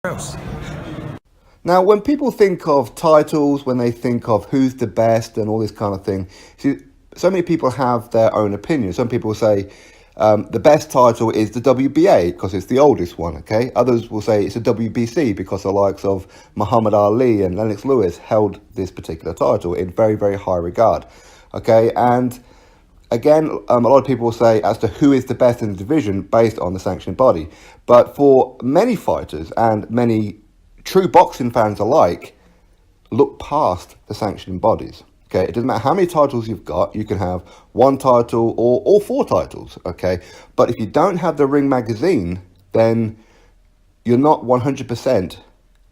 else. Now, when people think of titles, when they think of who's the best and all this kind of thing, see, so many people have their own opinion. Some people say the best title is the WBA because it's the oldest one, okay? Others will say it's a WBC because the likes of Muhammad Ali and Lennox Lewis held this particular title in very, very high regard, okay? And again, a lot of people will say as to who is the best in the division based on the sanctioning body. But for many fighters and many true boxing fans alike, look past the sanctioning bodies. Okay, it doesn't matter how many titles you've got. You can have one title or all four titles. Okay, but if you don't have the Ring magazine, then you're not 100%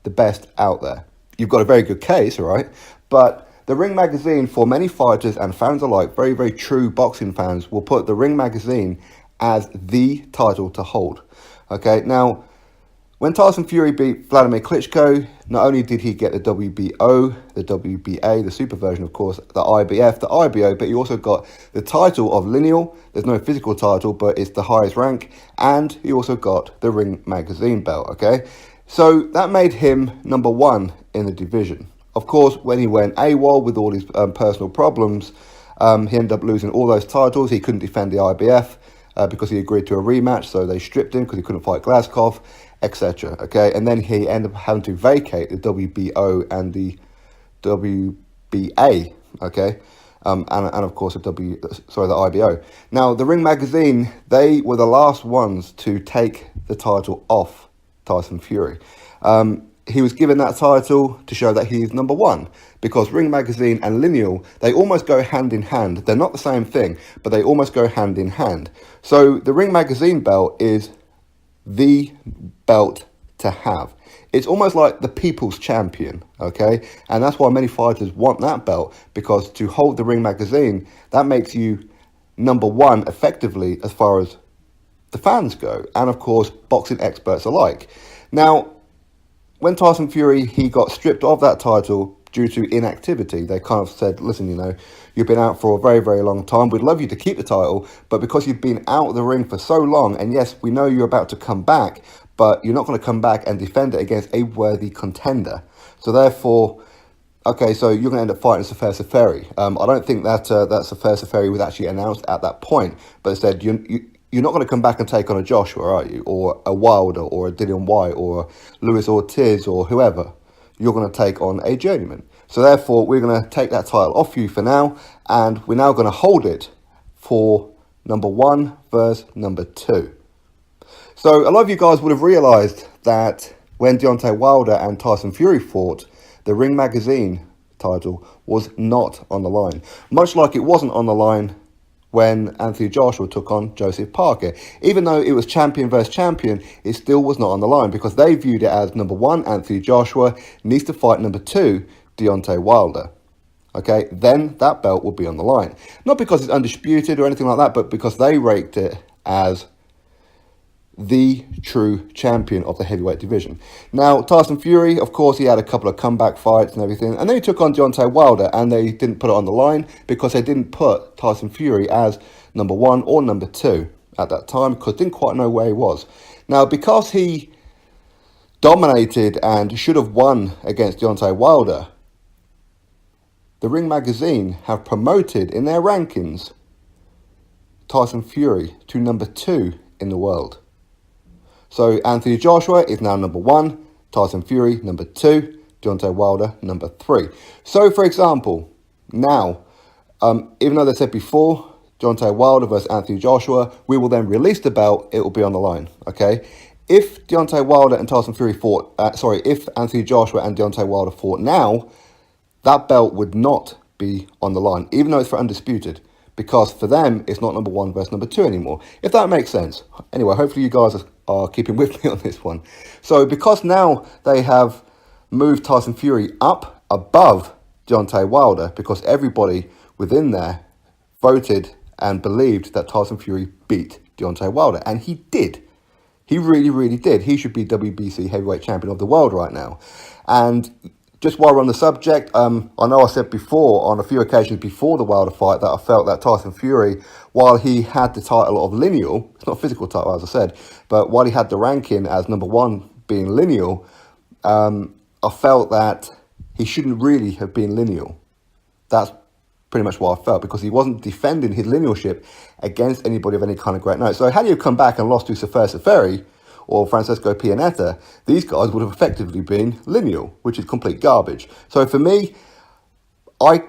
the best out there. You've got a very good case, all right? But the Ring magazine, for many fighters and fans alike, very, very true boxing fans, will put the Ring magazine as the title to hold. Okay, now, when Tyson Fury beat Vladimir Klitschko, not only did he get the WBO, the WBA, the super version, of course, the IBF, the IBO, but he also got the title of lineal. There's no physical title, but it's the highest rank. And he also got the Ring magazine belt, okay? So that made him number one in the division. Of course, when he went AWOL with all his personal problems, he ended up losing all those titles. He couldn't defend the IBF because he agreed to a rematch, so they stripped him because he couldn't fight Glazkov, etc. Okay, and then he ended up having to vacate the WBO and the WBA. Okay, and of course the IBO. Now the Ring magazine, they were the last ones to take the title off Tyson Fury. He was given that title to show that he's number one, because Ring magazine and lineal, they almost go hand in hand. They're not the same thing, but they almost go hand in hand. So the Ring magazine belt is the belt to have. It's almost like the people's champion, okay? And that's why many fighters want that belt, because to hold the Ring magazine, that makes you number one effectively as far as the fans go, and of course boxing experts alike. Now, when Tyson Fury, he got stripped of that title due to inactivity, they kind of said, listen, you've been out for a very, very long time. We'd love you to keep the title, but because you've been out of the ring for so long, and yes, we know you're about to come back, but you're not going to come back and defend it against a worthy contender. So therefore, okay, so you're going to end up fighting Safer Seferi. I don't think that Safer Seferi was actually announced at that point, but it said, you're not going to come back and take on a Joshua, are you? Or a Wilder, or a Dillian Whyte, or a Luis Ortiz, or whoever. You're going to take on a journeyman. So therefore, we're going to take that title off you for now, and we're now going to hold it for number one versus number two. So a lot of you guys would have realised that when Deontay Wilder and Tyson Fury fought, the Ring magazine title was not on the line. Much like it wasn't on the line when Anthony Joshua took on Joseph Parker. Even though it was champion versus champion, it still was not on the line, because they viewed it as number one, Anthony Joshua needs to fight number two, Deontay Wilder. Okay, then that belt will be on the line. Not because it's undisputed or anything like that, but because they raked it as the true champion of the heavyweight division. Now, Tyson Fury, of course, he had a couple of comeback fights and everything, and then he took on Deontay Wilder, and they didn't put it on the line because they didn't put Tyson Fury as number one or number two at that time, because they didn't quite know where he was. Now, because he dominated and should have won against Deontay Wilder, the Ring magazine have promoted in their rankings Tyson Fury to number two in the world. So Anthony Joshua is now number one, Tyson Fury number two, Deontay Wilder number three. So for example, now, even though they said before, Deontay Wilder versus Anthony Joshua, we will then release the belt, it will be on the line, okay? If Deontay Wilder and Tyson Fury fought, if Anthony Joshua and Deontay Wilder fought now, that belt would not be on the line, even though it's for undisputed, because for them, it's not number one versus number two anymore, if that makes sense. Anyway, hopefully you guys are keeping with me on this one. So because now they have moved Tyson Fury up above Deontay Wilder, because everybody within there voted and believed that Tyson Fury beat Deontay Wilder, and he did. He really, really did. He should be WBC heavyweight champion of the world right now. And just while we're on the subject, I know I said before, on a few occasions before the Wilder fight, that I felt that Tyson Fury, while he had the title of lineal, it's not a physical title as I said, but while he had the ranking as number one being lineal, I felt that he shouldn't really have been lineal. That's pretty much what I felt, because he wasn't defending his linealship against anybody of any kind of great note. So had he come back and lost to Seferi or Francesco Pianetta, these guys would have effectively been lineal, which is complete garbage. So for me, I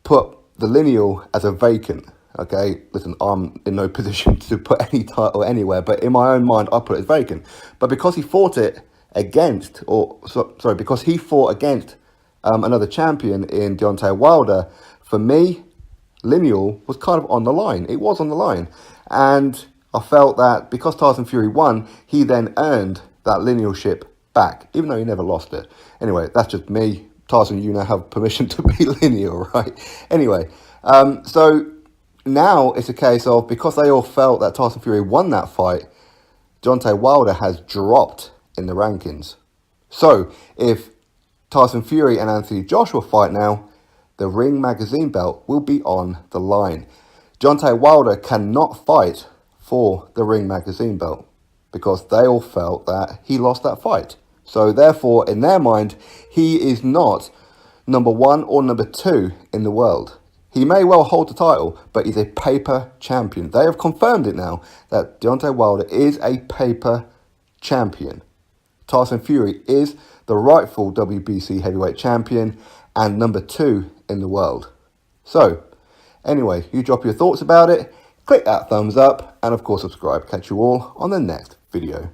put the lineal as a vacant. Okay, listen, I'm in no position to put any title anywhere, but in my own mind, I put it as vacant. But because he fought it against, because he fought against another champion in Deontay Wilder, for me, lineal was kind of on the line. It was on the line. And I felt that because Tyson Fury won, he then earned that linealship back, even though he never lost it. Anyway, that's just me. Tyson, you now have permission to be lineal, right? Anyway, so now it's a case of, because they all felt that Tyson Fury won that fight, Deontay Wilder has dropped in the rankings. So if Tyson Fury and Anthony Joshua fight now, the Ring Magazine belt will be on the line. Deontay Wilder cannot fight for the Ring Magazine belt because they all felt that he lost that fight. So therefore, in their mind, he is not number 1 or number 2 in the world. He may well hold the title, but he's a paper champion. They have confirmed it now that Deontay Wilder is a paper champion. Tyson Fury is the rightful WBC heavyweight champion and number 2 in the world. So, anyway, you drop your thoughts about it, click that thumbs up, and of course subscribe. Catch you all on the next video.